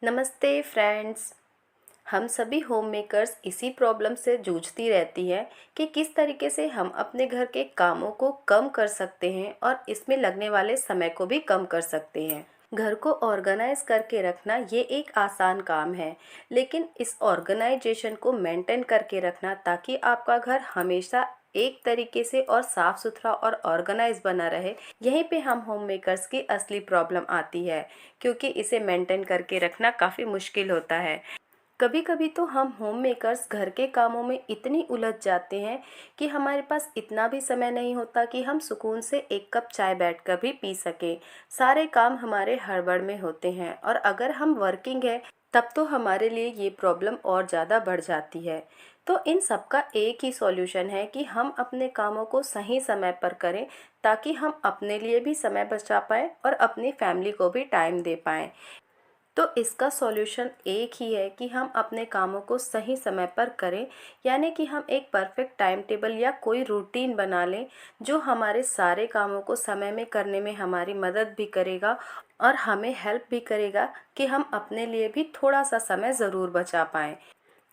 नमस्ते फ्रेंड्स। हम सभी होम मेकर्स इसी प्रॉब्लम से जूझती रहती है कि किस तरीके से हम अपने घर के कामों को कम कर सकते हैं और इसमें लगने वाले समय को भी कम कर सकते हैं। घर को ऑर्गेनाइज करके रखना ये एक आसान काम है, लेकिन इस ऑर्गेनाइजेशन को मेंटेन करके रखना ताकि आपका घर हमेशा एक तरीके से और साफ सुथरा और ऑर्गेनाइज बना रहे, यहीं पे हम होम मेकर्स की असली प्रॉब्लम आती है, क्योंकि इसे मेंटेन करके रखना काफ़ी मुश्किल होता है। कभी कभी तो हम होम मेकर्स घर के कामों में इतनी उलझ जाते हैं कि हमारे पास इतना भी समय नहीं होता कि हम सुकून से एक कप चाय बैठकर भी पी सकें। सारे काम हमारे हड़बड़ में होते हैं और अगर हम वर्किंग है तब तो हमारे लिए ये प्रॉब्लम और ज़्यादा बढ़ जाती है। तो इन सब का एक ही सॉल्यूशन है कि हम अपने कामों को सही समय पर करें, ताकि हम अपने लिए भी समय बचा पाएँ और अपनी फैमिली को भी टाइम दे पाएँ। तो इसका सॉल्यूशन एक ही है कि हम अपने कामों को सही समय पर करें, यानी कि हम एक परफेक्ट टाइम टेबल या कोई रूटीन बना लें जो हमारे सारे कामों को समय में करने में हमारी मदद भी करेगा और हमें हेल्प भी करेगा कि हम अपने लिए भी थोड़ा सा समय ज़रूर बचा पाएँ।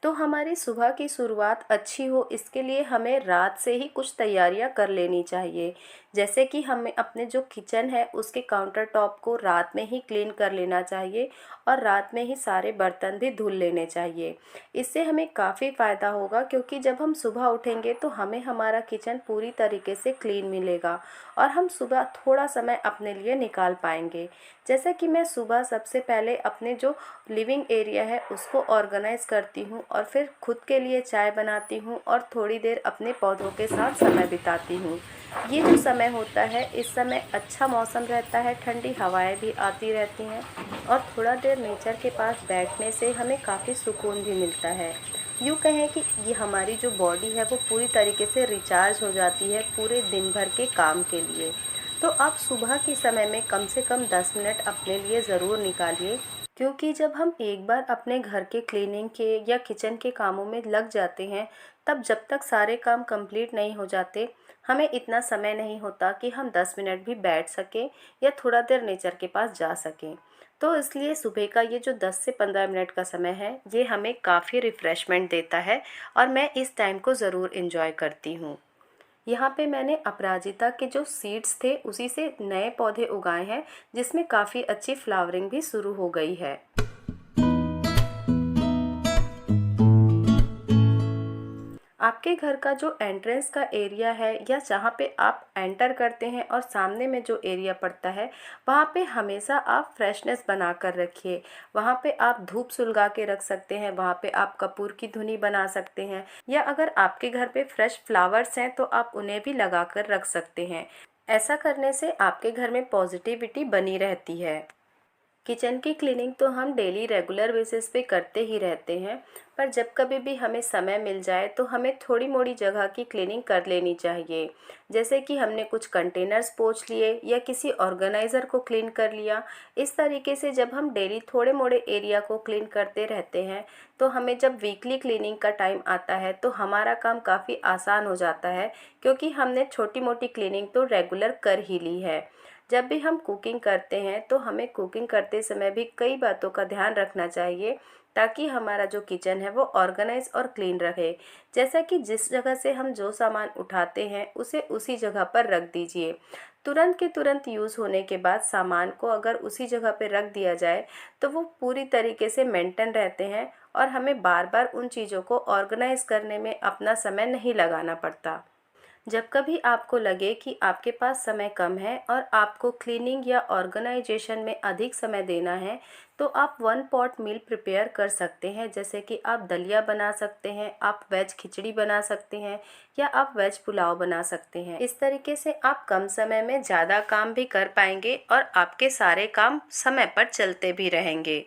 तो हमारी सुबह की शुरुआत अच्छी हो, इसके लिए हमें रात से ही कुछ तैयारियां कर लेनी चाहिए। जैसे कि हमें अपने जो किचन है उसके काउंटर टॉप को रात में ही क्लीन कर लेना चाहिए और रात में ही सारे बर्तन भी धुल लेने चाहिए। इससे हमें काफ़ी फ़ायदा होगा, क्योंकि जब हम सुबह उठेंगे तो हमें हमारा किचन पूरी तरीके से क्लीन मिलेगा और हम सुबह थोड़ा समय अपने लिए निकाल पाएंगे। जैसे कि मैं सुबह सबसे पहले अपने जो लिविंग एरिया है उसको ऑर्गेनाइज करती हूँ और फिर खुद के लिए चाय बनाती हूँ और थोड़ी देर अपने पौधों के साथ समय बिताती हूँ। ये जो समय होता है, इस समय अच्छा मौसम रहता है, ठंडी हवाएं भी आती रहती हैं और थोड़ा देर नेचर के पास बैठने से हमें काफ़ी सुकून भी मिलता है। यूँ कहें कि ये हमारी जो बॉडी है वो पूरी तरीके से रिचार्ज हो जाती है पूरे दिन भर के काम के लिए। तो आप सुबह के समय में कम से कम 10 मिनट अपने लिए ज़रूर निकालिए, क्योंकि जब हम एक बार अपने घर के क्लीनिंग के या किचन के कामों में लग जाते हैं, तब जब तक सारे काम कंप्लीट नहीं हो जाते, हमें इतना समय नहीं होता कि हम 10 मिनट भी बैठ सकें या थोड़ा देर नेचर के पास जा सकें। तो इसलिए सुबह का ये जो 10 से 15 मिनट का समय है, ये हमें काफ़ी रिफ़्रेशमेंट देता है और मैं इस टाइम को ज़रूर इन्जॉय करती हूँ। यहाँ पे मैंने अपराजिता के जो सीड्स थे उसी से नए पौधे उगाए हैं, जिसमें काफ़ी अच्छी फ्लावरिंग भी शुरू हो गई है। आपके घर का जो एंट्रेंस का एरिया है या जहाँ पे आप एंटर करते हैं और सामने में जो एरिया पड़ता है, वहाँ पे हमेशा आप फ्रेशनेस बना कर रखिए। वहाँ पे आप धूप सुलगा के रख सकते हैं, वहाँ पे आप कपूर की धुनी बना सकते हैं, या अगर आपके घर पे फ्रेश फ्लावर्स हैं तो आप उन्हें भी लगा कर रख सकते हैं। ऐसा करने से आपके घर में पॉजिटिविटी बनी रहती है। किचन की क्लीनिंग तो हम डेली रेगुलर बेसिस पे करते ही रहते हैं, पर जब कभी भी हमें समय मिल जाए तो हमें थोड़ी मोड़ी जगह की क्लीनिंग कर लेनी चाहिए। जैसे कि हमने कुछ कंटेनर्स पोंछ लिए या किसी ऑर्गेनाइज़र को क्लीन कर लिया। इस तरीके से जब हम डेली थोड़े मोड़े एरिया को क्लीन करते रहते हैं, तो हमें जब वीकली क्लीनिंग का टाइम आता है तो हमारा काम काफ़ी आसान हो जाता है, क्योंकि हमने छोटी मोटी क्लीनिंग तो रेगुलर कर ही ली है। जब भी हम कुकिंग करते हैं तो हमें कुकिंग करते समय भी कई बातों का ध्यान रखना चाहिए, ताकि हमारा जो किचन है वो ऑर्गेनाइज और क्लीन रहे। जैसा कि जिस जगह से हम जो सामान उठाते हैं उसे उसी जगह पर रख दीजिए। तुरंत के तुरंत यूज़ होने के बाद सामान को अगर उसी जगह पर रख दिया जाए तो वो पूरी तरीके से मेंटेन रहते हैं और हमें बार बार उन चीज़ों को ऑर्गेनाइज करने में अपना समय नहीं लगाना पड़ता। जब कभी आपको लगे कि आपके पास समय कम है और आपको क्लीनिंग या ऑर्गेनाइजेशन में अधिक समय देना है, तो आप वन पॉट मील प्रिपेयर कर सकते हैं। जैसे कि आप दलिया बना सकते हैं, आप वेज खिचड़ी बना सकते हैं या आप वेज पुलाव बना सकते हैं। इस तरीके से आप कम समय में ज़्यादा काम भी कर पाएंगे और आपके सारे काम समय पर चलते भी रहेंगे।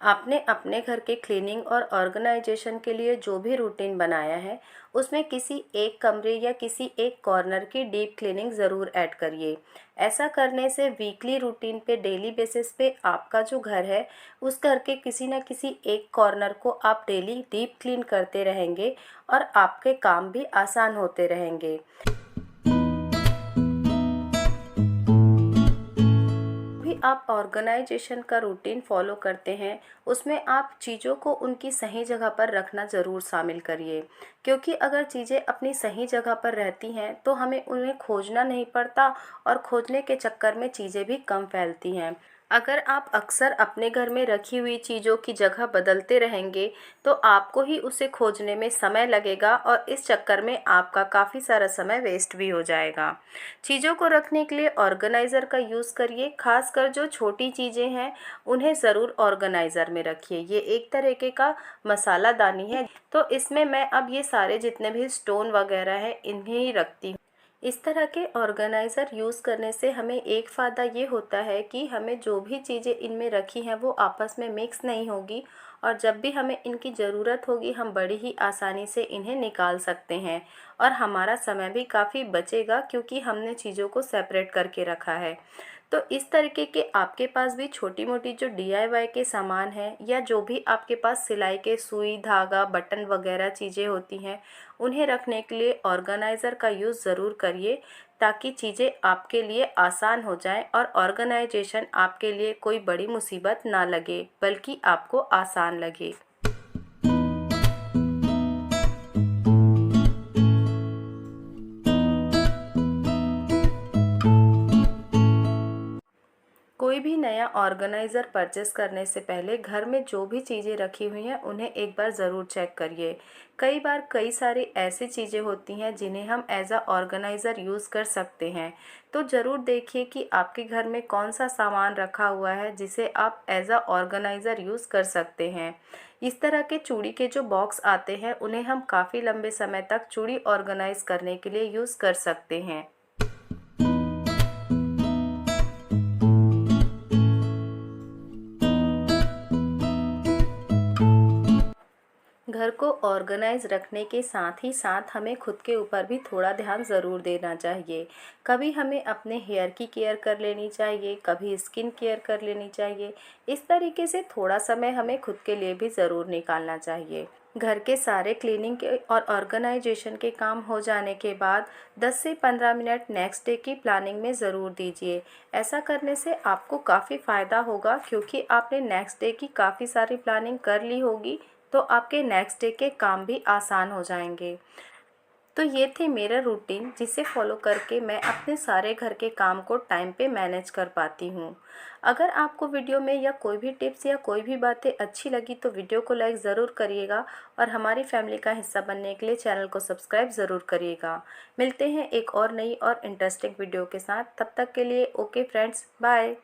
आपने अपने घर के क्लीनिंग और ऑर्गेनाइजेशन के लिए जो भी रूटीन बनाया है, उसमें किसी एक कमरे या किसी एक कॉर्नर की डीप क्लीनिंग ज़रूर ऐड करिए। ऐसा करने से वीकली रूटीन पे डेली बेसिस पे आपका जो घर है, उस घर के किसी न किसी एक कॉर्नर को आप डेली डीप क्लीन करते रहेंगे और आपके काम भी आसान होते रहेंगे। भी आप ऑर्गेनाइजेशन का रूटीन फॉलो करते हैं, उसमें आप चीज़ों को उनकी सही जगह पर रखना ज़रूर शामिल करिए, क्योंकि अगर चीज़ें अपनी सही जगह पर रहती हैं तो हमें उन्हें खोजना नहीं पड़ता और खोजने के चक्कर में चीज़ें भी कम फैलती हैं। अगर आप अक्सर अपने घर में रखी हुई चीज़ों की जगह बदलते रहेंगे तो आपको ही उसे खोजने में समय लगेगा और इस चक्कर में आपका काफ़ी सारा समय वेस्ट भी हो जाएगा। चीज़ों को रखने के लिए ऑर्गेनाइज़र का यूज़ करिए, खासकर जो छोटी चीज़ें हैं उन्हें ज़रूर ऑर्गेनाइज़र में रखिए। ये एक तरीके का मसालादानी है, तो इसमें मैं अब ये सारे जितने भी स्टोन वगैरह हैं इन्हें ही रखती हूँ। इस तरह के ऑर्गेनाइज़र यूज़ करने से हमें एक फ़ायदा ये होता है कि हमें जो भी चीज़ें इनमें रखी हैं वो आपस में मिक्स नहीं होगी और जब भी हमें इनकी ज़रूरत होगी हम बड़ी ही आसानी से इन्हें निकाल सकते हैं और हमारा समय भी काफ़ी बचेगा, क्योंकि हमने चीज़ों को सेपरेट करके रखा है। तो इस तरीके के आपके पास भी छोटी मोटी जो डीआईवाई के सामान हैं या जो भी आपके पास सिलाई के सुई धागा बटन वगैरह चीज़ें होती हैं, उन्हें रखने के लिए ऑर्गेनाइज़र का यूज़ ज़रूर करिए, ताकि चीज़ें आपके लिए आसान हो जाएं और ऑर्गेनाइजेशन आपके लिए कोई बड़ी मुसीबत ना लगे बल्कि आपको आसान लगे। कोई भी नया ऑर्गेनाइज़र परचेस करने से पहले घर में जो भी चीज़ें रखी हुई हैं उन्हें एक बार ज़रूर चेक करिए। कई बार कई सारी ऐसी चीज़ें होती हैं जिन्हें हम एज अ ऑर्गेनाइज़र यूज़ कर सकते हैं, तो ज़रूर देखिए कि आपके घर में कौन सा सामान रखा हुआ है जिसे आप एज अ ऑर्गेनाइज़र यूज़ कर सकते हैं। इस तरह के चूड़ी के जो बॉक्स आते हैं उन्हें हम काफ़ी लंबे समय तक चूड़ी ऑर्गेनाइज़ करने के लिए यूज़ कर सकते हैं। घर को ऑर्गेनाइज रखने के साथ ही साथ हमें खुद के ऊपर भी थोड़ा ध्यान ज़रूर देना चाहिए। कभी हमें अपने हेयर की केयर कर लेनी चाहिए, कभी स्किन केयर कर लेनी चाहिए। इस तरीके से थोड़ा समय हमें खुद के लिए भी ज़रूर निकालना चाहिए। घर के सारे क्लीनिंग के और ऑर्गेनाइजेशन के काम हो जाने के बाद 10 से 15 मिनट नेक्स्ट डे की प्लानिंग में ज़रूर दीजिए। ऐसा करने से आपको काफ़ी फ़ायदा होगा, क्योंकि आपने नेक्स्ट डे की काफ़ी सारी प्लानिंग कर ली होगी, तो आपके नेक्स्ट डे के काम भी आसान हो जाएंगे। तो ये थे मेरा रूटीन, जिसे फॉलो करके मैं अपने सारे घर के काम को टाइम पे मैनेज कर पाती हूँ। अगर आपको वीडियो में या कोई भी टिप्स या कोई भी बातें अच्छी लगी तो वीडियो को लाइक ज़रूर करिएगा और हमारी फैमिली का हिस्सा बनने के लिए चैनल को सब्सक्राइब ज़रूर करिएगा। मिलते हैं एक और नई और इंटरेस्टिंग वीडियो के साथ, तब तक के लिए ओके फ्रेंड्स, बाय।